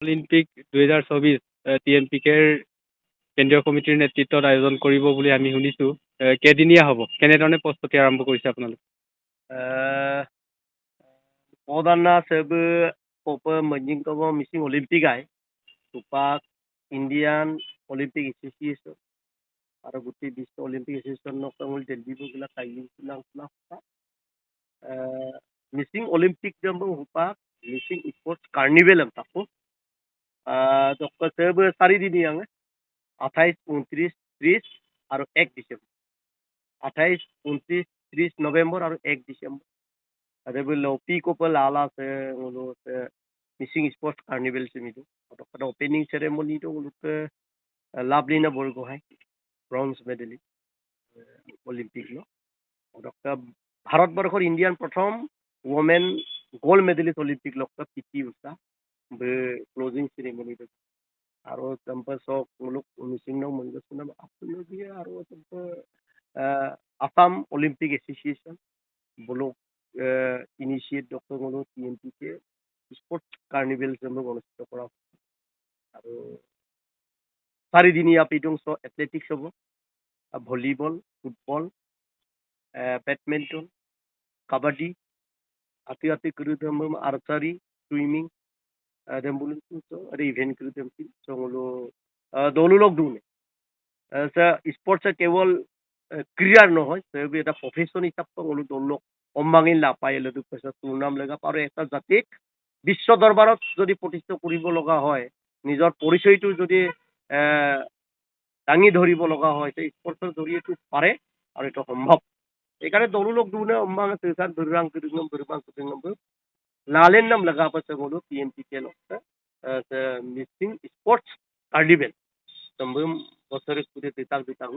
Olympic 2024 TNPKৰ কেন্দ্ৰীয় কমিটিৰ নেতৃত্বত আয়োজন কৰিব বুলি আমি শুনিছোঁ। কেইদিনীয়া হ'ব? কেনেধৰণে প্ৰস্তুতি আৰম্ভ কৰিছে আপোনালোকে? Odana sebe pope menjingkawa missing Olympic ay tupak Indian Olympic Association para guti Biswa Olympic Association no kamul Delhi bugila kayin silang silang missing Olympic jambo hupak missing sports carnival am tapo dokka sebe sari dini ang 28 29 30 আৰু 1 ডিসেম্বৰ 28 29 30 নভেম্বৰ আৰু 1 December ada belo pico pelala se ngulu se missing sports carnival se mitu ada opening ceremony to ngulu ke Lablina Borgohai bronze medalist Olympic no ada ভাৰতবৰ্ষৰ Indian প্ৰথম women gold medalist Olympic lokka PT Usha be closing ceremony to আৰু campus of ngulu missing no monggo sunam apno dia আৰু Assam Olympic Association bolo initiate Dr. Ngolo TNPK sports carnival জন্য অনুষ্ঠিত কৰা আৰু চাৰিদিনীয়া পিটুংছ athletics হ'ব volleyball football badminton kabaddi আতি ক্ৰীড়া আৰ্চাৰী সুইমিং ইভেন্ট ক্ৰীড়া দলুলক দুনে স্পোৰ্টস কেৱল ক্ৰীড়াৰ নহয় এটা প্ৰফেশন হিচাপে গলো দলুলক অম্বাঙিন লাপাই লেদু পেছা টুৰ্নাম লেগা আৰু এটা জাতিক বিশ্ব দৰবাৰত যদি প্ৰতিষ্ঠা কৰিব লগা হয় নিজৰ পৰিচয়টো যদি দাঙি ধৰিব লগা হয় তে স্পৰ্টছৰ জৰিয়তে পাৰে আৰু এটা সম্ভৱ এইকাৰণে দলুলক দুনে অম্বাঙ তেসাৰ দুৰাং কিৰিঙম দুৰবাং কিৰিঙম লালেন নাম লগা পাছে গলো TNPK লগতে মিছিং স্পৰ্টছ কাৰ্নিভেল সম্ভৱ বছৰে কুড়ি তেতাক দিতাক